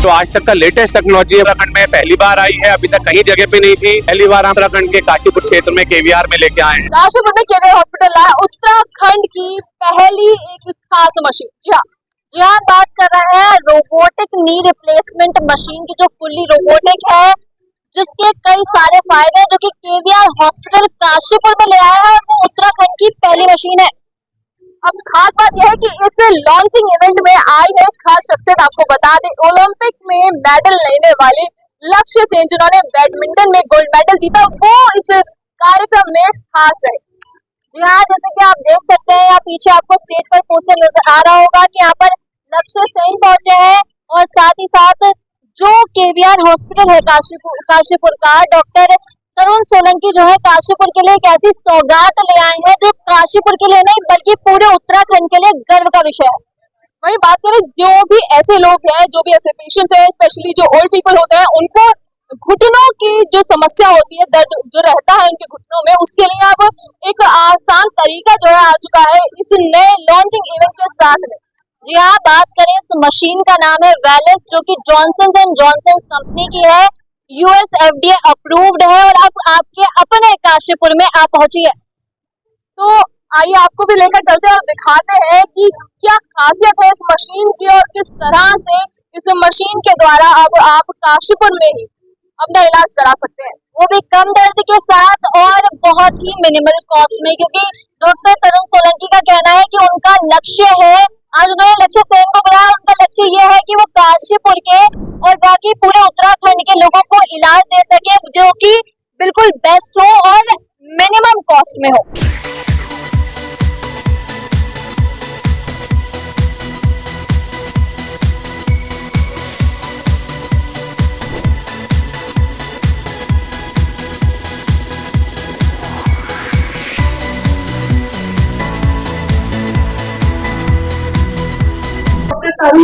तो आज तक का लेटेस्ट टेक्नोलॉजी उत्तराखंड में पहली बार आई है, अभी तक कहीं जगह पे नहीं थी। पहली बार हम उत्तराखंड के काशीपुर क्षेत्र में केवीआर में लेके आए हैं। काशीपुर में केवीआर हॉस्पिटल है उत्तराखंड की पहली एक खास मशीन। जी हाँ, बात कर रहे हैं रोबोटिक नी रिप्लेसमेंट मशीन की, जो फुल्ली रोबोटिक है, जिसके कई सारे फायदे हैं, जो कि केवीआर हॉस्पिटल काशीपुर में ले आया है और वो उत्तराखंड की पहली मशीन है। अब खास बात यह है कि इस लॉन्चिंग इवेंट में आई है खास शख्सियत। आपको बता दें, ओलंपिक में मेडल लेने वाले लक्ष्य सेन, जिन्होंने बैडमिंटन में गोल्ड मेडल जीता, वो इस कार्यक्रम में खास रहे। जी हाँ, जैसे कि आप देख सकते हैं, यहाँ पीछे आपको स्टेज पर पोस्टर नजर आ रहा होगा कि यहाँ पर लक्ष्य सेन पहुंचे हैं और साथ ही साथ जो केवीआर हॉस्पिटल है काशीपुर का, डॉक्टर तरुण सोलंकी जो है काशीपुर के लिए एक ऐसी सौगात ले आए हैं जो काशीपुर के लिए नहीं बल्कि पूरे उत्तराखंड के लिए गर्व का विषय है। वही बात करें, जो भी ऐसे लोग हैं, जो भी ऐसे पेशेंट्स हैं, स्पेशली जो ओल्ड पीपल होते हैं, उनको घुटनों की जो समस्या होती है, दर्द जो रहता है उनके घुटनों में, उसके लिए अब एक आसान तरीका जो है आ चुका है इस नए लॉन्चिंग इवेंट के साथ में। जी हाँ, बात करें इस मशीन का नाम है वेलिस, जो कि जॉनसन एंड जॉनसन कंपनी की है, यूएस FDA अप्रूव्ड है और अब आपके अपने काशीपुर में आप पहुंची है। तो आइए आपको भी लेकर चलते हैं और दिखाते हैं कि क्या खासियत है इस मशीन की और किस तरह से इस मशीन के द्वारा अब आप काशीपुर में ही अपना इलाज करा सकते हैं, वो भी कम दर्द के साथ और बहुत ही मिनिमल कॉस्ट में। क्योंकि डॉक्टर तरुण सोलंकी का कहना है कि उनका लक्ष्य है, आज उन्होंने लक्ष्य सेन को बुलाया, उनका लक्ष्य ये है कि वो काशीपुर के और बाकी पूरे उत्तराखंड के लोगों को इलाज दे सके, जो कि बिल्कुल बेस्ट हो और मिनिमम कॉस्ट में हो।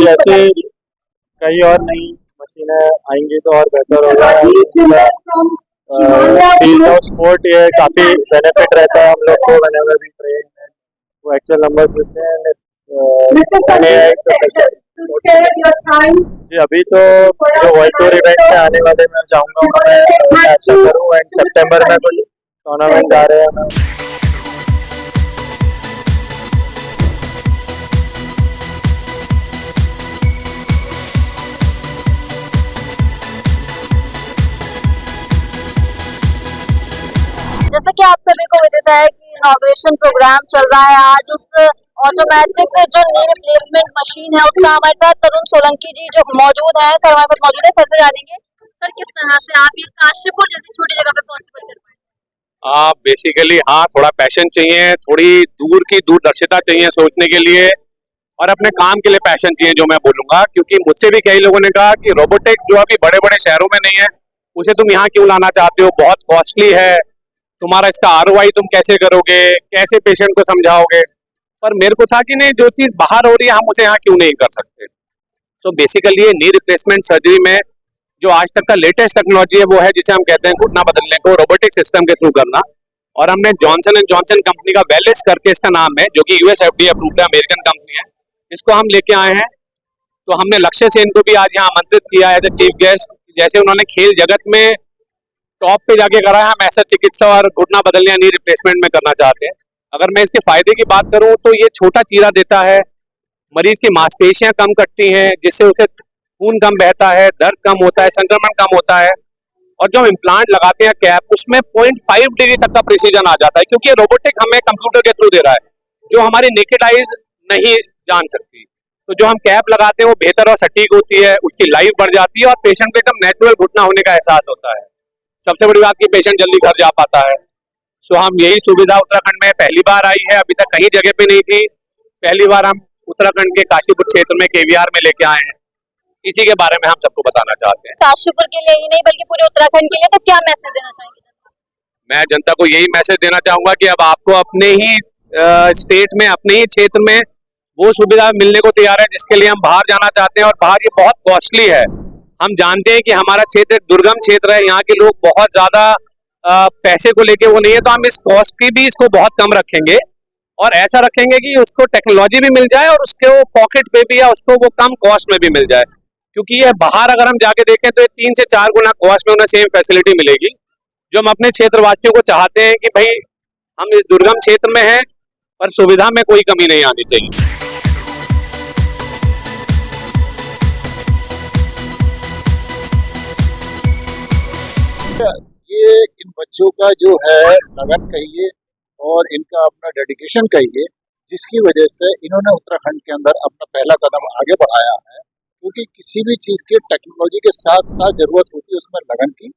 ऐसे कई और नई मशीनें आएंगी तो और बेहतर होगा। फील्ड ऑफ स्पोर्ट ये काफी बेनिफिट रहता है हम लोग को, व्हेनेवर वी ट्रेन वो एक्चुअल नंबर्स मिलते हैं। जी अभी तो जो वर्ल्ड टूर इवेंट से आने वाले मैं चाहूंगा मैं अच्छा करूँ, एंड सितंबर में कुछ टूर्नामेंट आ रहे हैं। जैसा कि आप सभी को विदित है कि इनॉग्रेशन प्रोग्राम चल रहा है आज, उस ऑटोमेटिक जो नी रिप्लेसमेंट मशीन है उसका हमारे साथ तरुण सोलंकी जी जो मौजूद है, सर हमारे साथ मौजूद है। सर से जानेंगे सर किस तरह से आप ये काशीपुर जैसी छोटी जगह पे पॉसिबल कर पाए। बेसिकली हाँ, थोड़ा पैशन चाहिए, थोड़ी दूर की दूरदर्शिता चाहिए सोचने के लिए, और अपने काम के लिए पैशन चाहिए, जो मैं बोलूंगा। क्योंकि मुझसे भी कई लोगों ने कहा कि रोबोटिक्स जो अभी बड़े बड़े शहरों में नहीं है, उसे तुम यहाँ क्यों लाना चाहते हो, बहुत कॉस्टली है, तुम्हारा इसका ROI तुम कैसे करोगे, कैसे पेशेंट को समझाओगे। पर मेरे को था कि नहीं, जो चीज बाहर हो रही है हम उसे यहाँ क्यों नहीं कर सकते। तो बेसिकली ये नी रिप्लेसमेंट सर्जरी में जो आज तक का लेटेस्ट टेक्नोलॉजी है वो है जिसे हम कहते हैं घुटना बदलने को रोबोटिक सिस्टम के थ्रू करना। और हमने जॉनसन एंड जॉनसन कंपनी का वेलिस करके इसका नाम है, जो कि US FDA अप्रूव्ड है, अमेरिकन कंपनी है, इसको हम लेके आए हैं। तो हमने लक्ष्य सेन को भी आज यहाँ आमंत्रित किया एज ए चीफ गेस्ट। जैसे उन्होंने खेल जगत में टॉप पे जाके करा है, हम ऐसा चिकित्सा और घुटना बदलने नी रिप्लेसमेंट में करना चाहते हैं। अगर मैं इसके फायदे की बात करूं तो ये छोटा चीरा देता है, मरीज की मांसपेशियां कम कटती हैं, जिससे उसे खून कम बहता है, दर्द कम होता है, संक्रमण कम होता है। और जो हम इम्प्लांट लगाते हैं कैप, उसमें 0.5 डिग्री तक का प्रिसीजन आ जाता है, क्योंकि रोबोटिक हमें कंप्यूटर के थ्रू दे रहा है, जो हमारी नेकेड आइज नहीं जान सकती। तो जो हम कैप लगाते हैं वो बेहतर और सटीक होती है, उसकी लाइफ बढ़ जाती है और पेशेंट को एकदम नेचुरल घुटना होने का एहसास होता है। सबसे बड़ी बात की पेशेंट जल्दी घर जा पाता है। सो हम यही सुविधा उत्तराखंड में पहली बार आई है, अभी तक कहीं जगह पे नहीं थी। पहली बार हम उत्तराखंड के काशीपुर क्षेत्र में केवीआर में लेके आए हैं, इसी के बारे में हम सबको बताना चाहते हैं। काशीपुर के लिए ही नहीं बल्कि पूरे उत्तराखंड के लिए, तो क्या मैसेज देना चाहेंगे? मैं जनता को यही मैसेज देना चाहूंगा कि अब आपको अपने ही स्टेट में, अपने ही क्षेत्र में वो सुविधा मिलने को तैयार है जिसके लिए हम बाहर जाना चाहते हैं। और बाहर ये बहुत कॉस्टली है। हम जानते हैं कि हमारा क्षेत्र एक दुर्गम क्षेत्र है, यहाँ के लोग बहुत ज्यादा पैसे को लेके वो नहीं है, तो हम इस कॉस्ट की भी इसको बहुत कम रखेंगे और ऐसा रखेंगे कि उसको टेक्नोलॉजी भी मिल जाए और उसके वो पॉकेट पे भी या उसको वो कम कॉस्ट में भी मिल जाए। क्योंकि ये बाहर अगर हम जाके देखें तो ये 3 से 4 गुना कॉस्ट में उन्हें सेम फैसिलिटी मिलेगी, जो हम अपने क्षेत्रवासियों को चाहते हैं कि भाई हम इस दुर्गम क्षेत्र में हैं पर सुविधा में कोई कमी नहीं आनी चाहिए। ये इन बच्चों का जो है लगन कहिए और इनका अपना डेडिकेशन कहिए, जिसकी वजह से इन्होंने उत्तराखंड के अंदर अपना पहला कदम आगे बढ़ाया है। क्योंकि किसी भी चीज़ की टेक्नोलॉजी के साथ साथ जरूरत होती है उसमें लगन की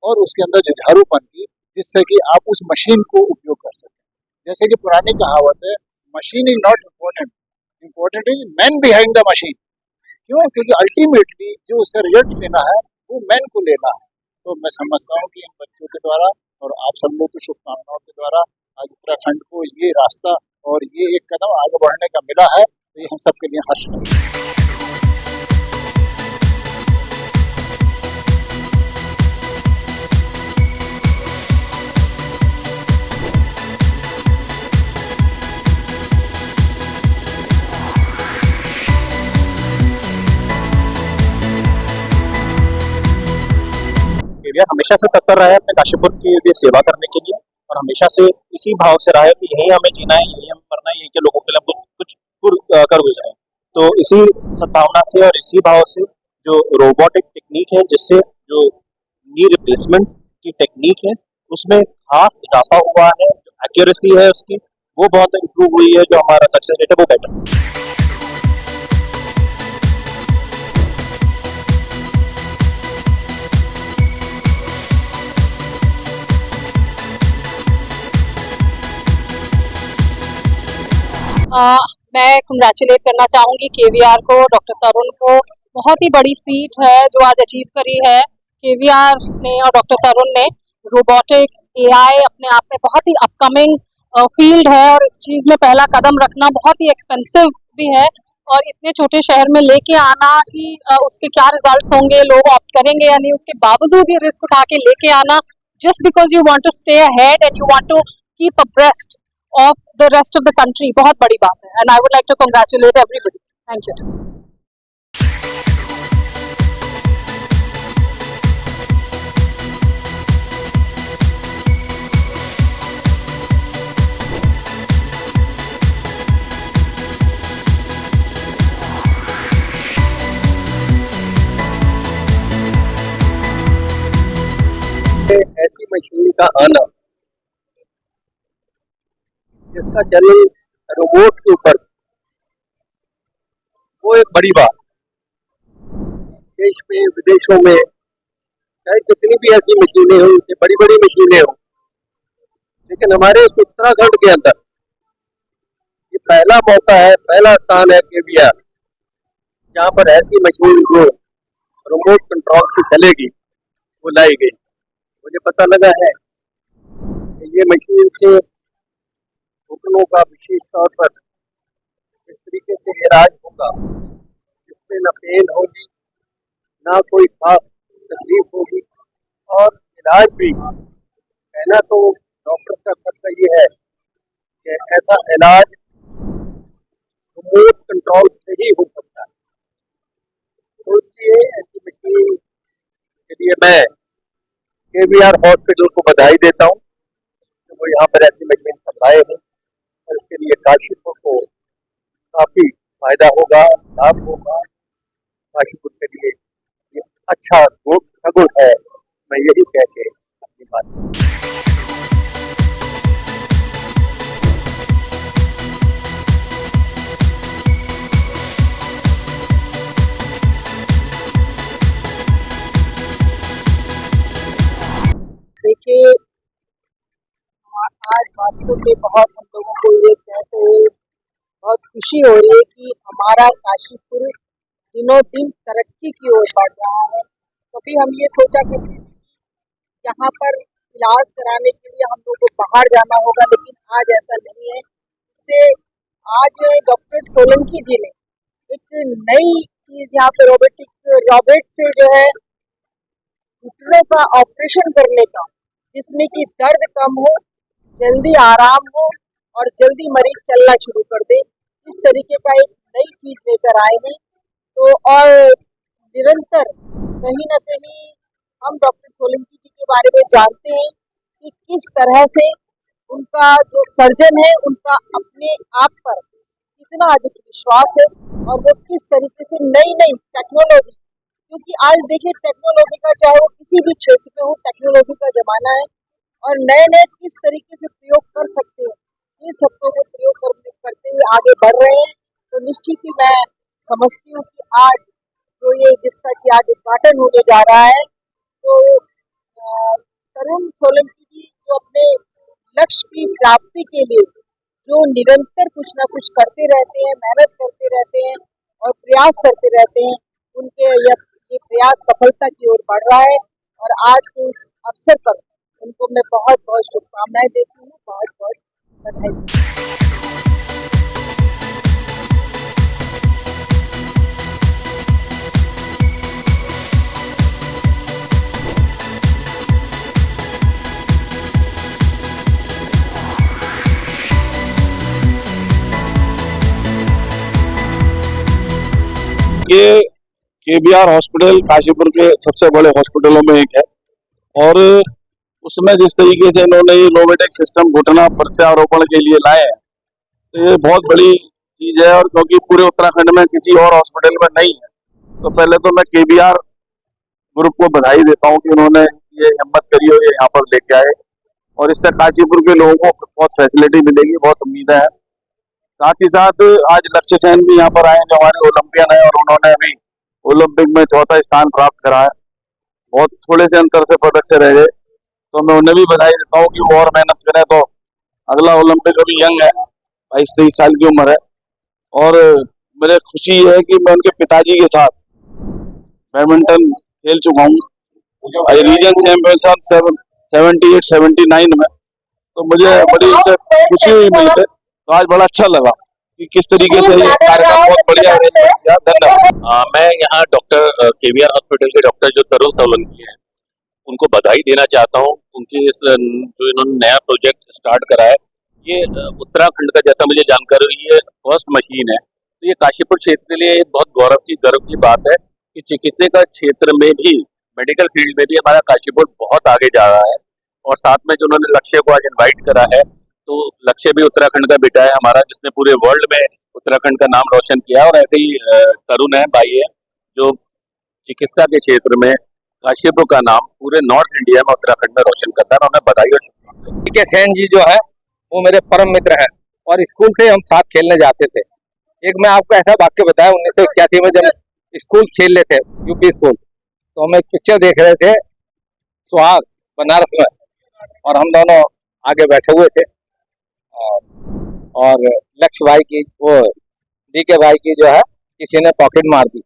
और उसके अंदर जुझारूपन की, जिससे कि आप उस मशीन को उपयोग कर सकें। जैसे कि पुरानी कहावत है, machine is not important, important is man behind the machine. क्यों? क्योंकि अल्टीमेटली जो उसका रिजल्ट लेना है वो मैन को लेना है। तो मैं समझता हूँ कि इन बच्चों के द्वारा और आप सब लोग की शुभकामनाओं के द्वारा आज उत्तराखंड को ये रास्ता और ये एक कदम आगे बढ़ने का मिला है, तो ये हम सबके लिए हर्ष है। केवियर हमेशा से तत्पर रहा है अपने काशीपुर की लिए सेवा करने के लिए और हमेशा से इसी भाव से रहा है कि यही हमें जीना है, यही हमें करना है, यही के लोगों के लिए हम कुछ कर गुजरे हैं। तो इसी सद्भावना से और इसी भाव से जो रोबोटिक टेक्निक है, जिससे जो नी रिप्लेसमेंट की टेक्निक है उसमें खास इजाफा हुआ है, जो एक्यूरेसी है उसकी वो बहुत इम्प्रूव हुई है, जो हमारा सक्सेस रेट है वो बेटर। मैं कंग्रेचुलेट करना चाहूँगी केवीआर को, डॉक्टर तरुण को। बहुत ही बड़ी फीट है जो आज अचीव करी है केवीआर ने और डॉक्टर तरुण ने। रोबोटिक्स, एआई अपने आप में बहुत ही अपकमिंग फील्ड है और इस चीज़ में पहला कदम रखना बहुत ही एक्सपेंसिव भी है और इतने छोटे शहर में लेके आना कि उसके क्या रिजल्ट्स होंगे, लोग ऑप्ट करेंगे या नहीं, उसके बावजूद ये रिस्क उठा के लेके आना just because you want to stay ahead and you want to keep abreast of the rest of the country, बहुत बड़ी बात है and I would like to congratulate everybody. Thank you. ऐसी मशीन का आना जिसका चलन रोबोट के ऊपर, वो एक बड़ी बात। देश में विदेशों में चाहे कितनी भी ऐसी मशीनें हो, उनसे बड़ी बड़ी मशीनें हो, लेकिन हमारे उत्तराखंड के अंदर ये पहला मौका है, पहला स्थान है केवीआर, जहाँ पर ऐसी मशीन जो रिमोट कंट्रोल से चलेगी वो लाई गई। मुझे पता लगा है कि ये मशीन से घुटनों का विशेष तौर पर इस तरीके से इलाज होगा जिसमें न पेन होगी, ना कोई खास तकलीफ होगी और इलाज भी, कहना तो डॉक्टर का कर्तव्य ये है कि ऐसा इलाज रिमोट कंट्रोल से ही हो सकता है। तो इसलिए ऐसी मशीन के लिए मैं केवीआर हॉस्पिटल को बधाई देता हूँ कि वो यहाँ पर ऐसी मशीन लाए हैं और इसके लिए काशीपुर को काफी फायदा होगा, लाभ होगा। काशीपुर के लिए ये अच्छा गुण है, मैं यही कह के अपनी बात। देखिए, आज वास्तव में बहुत हम लोगों को ये कहते हुए बहुत खुशी हो रही है कि हमारा काशीपुर दिनों दिन तरक्की की ओर बढ़ रहा है। कभी हम ये सोचा करते थे कि यहाँ पर इलाज कराने के लिए हम लोग को बाहर जाना होगा, लेकिन आज ऐसा नहीं है। इससे आज डॉक्टर सोलंकी जी ने एक नई चीज़ यहाँ पे रोबोट से जो है घुटनों का ऑपरेशन करने का, जिसमें कि दर्द कम हो, जल्दी आराम हो और जल्दी मरीज चलना शुरू कर दे, इस तरीके का एक नई चीज लेकर आए हैं। तो और निरंतर कहीं न कहीं हम डॉक्टर सोलंकी जी के बारे में जानते हैं कि किस तरह से उनका जो सर्जन है उनका अपने आप पर कितना अधिक विश्वास है और वो किस तरीके से नई नई टेक्नोलॉजी, क्योंकि आज देखिए टेक्नोलॉजी का चाहे वो किसी भी क्षेत्र में हो, टेक्नोलॉजी का जमाना है और नए नए किस तरीके से प्रयोग कर सकते हैं, इन सबको वो प्रयोग करते हुए आगे बढ़ रहे हैं। तो निश्चित ही मैं समझती हूँ कि आज जो ये जिसका कि आज उद्घाटन होने जा रहा है, तो तरुण सोलंकी जी जो अपने लक्ष्य की प्राप्ति के लिए जो निरंतर कुछ ना कुछ करते रहते हैं, मेहनत करते रहते हैं और प्रयास करते रहते हैं, उनके ये प्रयास सफलता की ओर बढ़ रहा है। और आज के इस अवसर पर उनको मैं बहुत बहुत शुभकामनाएं देती हूँ, बहुत बहुत बधाई। ये केबीआर हॉस्पिटल काशीपुर के सबसे बड़े हॉस्पिटलों में एक है और उसमें जिस तरीके से इन्होंने ये रोबोटिक सिस्टम घुटना प्रत्यारोपण के लिए लाए हैं, तो ये बहुत बड़ी चीज है। और क्योंकि पूरे उत्तराखंड में किसी और हॉस्पिटल में नहीं है, तो पहले तो मैं केबीआर ग्रुप को बधाई देता हूँ कि उन्होंने ये हिम्मत करी और ये यहाँ पर लेके आए और इससे काशीपुर के लोगों को बहुत फैसिलिटी मिलेगी, बहुत उम्मीदें हैं। साथ ही साथ आज लक्ष्य सेन भी यहाँ पर आए जो हमारे ओलंपियन है और उन्होंने अभी ओलंपिक में 4था स्थान प्राप्त करा है, बहुत थोड़े से अंतर से पदक से रह गए, तो मैं उन्हें भी बधाई देता हूँ कि वो और मेहनत करें तो अगला ओलंपिक अभी यंग है, 22-23 साल की उम्र है। और मुझे खुशी है कि मैं उनके पिताजी के साथ बैडमिंटन खेल चुका हूँ रीजन चैंपियनशिप 78-79 में, तो मुझे बड़ी खुशी हुई मिलकर, तो आज बड़ा अच्छा लगा कि किस तरीके से ये कार्यक्रम बहुत बढ़िया है। धन्यवाद। मैं यहाँ डॉक्टर केवीआर हॉस्पिटल के डॉक्टर जो तरुण सोलंकी हैं उनको बधाई देना चाहता हूँ। उनकी इस जो इन्होंने नया प्रोजेक्ट स्टार्ट करा है, ये उत्तराखंड का जैसा मुझे जानकारी हुई है फर्स्ट मशीन है, तो ये काशीपुर क्षेत्र के लिए एक बहुत गर्व की बात है कि चिकित्सा का क्षेत्र में भी, मेडिकल फील्ड में भी हमारा काशीपुर बहुत आगे जा रहा है। और साथ में जो उन्होंने लक्ष्य को आज इन्वाइट करा है, तो लक्ष्य भी उत्तराखंड का बेटा है हमारा, जिसने पूरे वर्ल्ड में उत्तराखंड का नाम रोशन किया। और ऐसे ही तरुण है भाई है जो चिकित्सा के क्षेत्र में काशीपुर का नाम पूरे नॉर्थ इंडिया में उत्तराखंड में रोशन करता है। उन्हें बधाई और शुभकामनाएं। के सेन जी जो है वो मेरे परम मित्र हैं और स्कूल से हम साथ खेलने जाते थे। एक मैं आपको ऐसा वाक्य बताया, 1981 में जब स्कूल खेल रहे थे यूपी स्कूल, तो हम एक पिक्चर देख रहे थे सुहाग बनारस में, और हम दोनों आगे बैठे हुए थे और लक्ष्य भाई की वो डीके भाई की जो है किसी ने पॉकेट मार दी।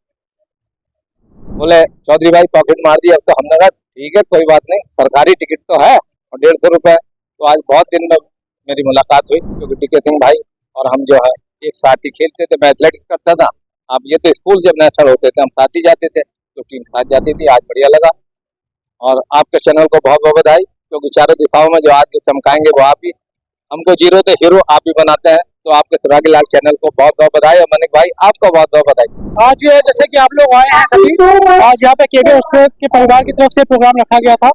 बोले चौधरी भाई पॉकेट मार दी, अब तो हमने कहा ठीक है कोई बात नहीं, सरकारी टिकट तो है और 150 रुपए। तो आज बहुत दिन में मेरी मुलाकात हुई, क्योंकि डीके सिंह भाई और हम जो है एक साथ ही खेलते थे। मैं एथलेटिक्स करता था, अब ये तो स्कूल जब नेशनल होते थे हम साथ ही जाते थे, तो टीम साथ जाती थी। आज बढ़िया लगा और आपके चैनल को बहुत बहुत बधाई, क्योंकि चारों दिशाओं में जो आज जो चमकाएंगे वो आप ही, हमको जीरो से हीरो आप ही बनाते हैं। तो आपके सौभाग्य लाल चैनल को बहुत बहुत बधाई और मनिक भाई आपको बहुत बहुत बधाई। आज जैसे कि आप लोग आए हैं सभी, आज यहाँ पे केबीआर हॉस्पिटल के परिवार की तरफ से प्रोग्राम रखा गया था।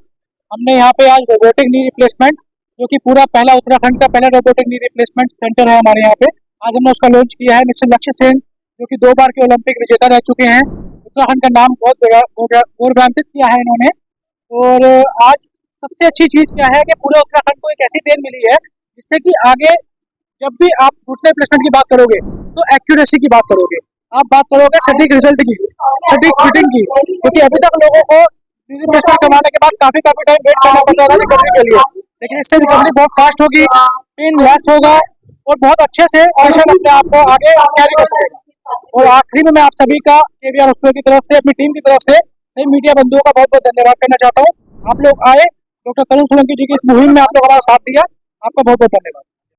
हमने यहाँ पे आज रोबोटिक नी रिप्लेसमेंट, जो कि पूरा पहला उत्तराखंड का पहला रोबोटिक नी रिप्लेसमेंट सेंटर है हमारे यहाँ पे, आज हमने उसका लॉन्च किया है। मिस्टर लक्ष्य सेन जो कि 2 बार के ओलंपिक विजेता रह चुके हैं, उत्तराखंड का नाम बहुत गौरवान्वित किया है इन्होंने। और आज सबसे अच्छी चीज क्या है कि पूरे उत्तराखंड को एक ऐसी देन मिली है जिससे कि आगे जब भी आप घुटने रिप्लेसमेंट की बात करोगे तो एक्यूरेसी की बात करोगे, आप बात करोगे सटीक रिजल्ट की, सटीक फिटिंग की, क्योंकि अभी तक लोगों को रिप्लेसमेंट करवाने के बाद काफी टाइम वेट करना पड़ता था रिकवरी के लिए, लेकिन इससे रिकवरी बहुत फास्ट होगी, पेन लेस होगा और बहुत अच्छे से पेशेंट अपने आप को आगे कैरी कर सकेगा। और आखिरी में मैं आप सभी का केबीआर हॉस्पिटल की तरफ से, अपनी टीम की तरफ से, सभी मीडिया बंधुओं का बहुत बहुत धन्यवाद करना चाहता हूँ। आप लोग आए, डॉक्टर तरुण सोलंकी जी की इस मुहिम में आप लोग हमारा साथ दिया, आपका बहुत बहुत धन्यवाद।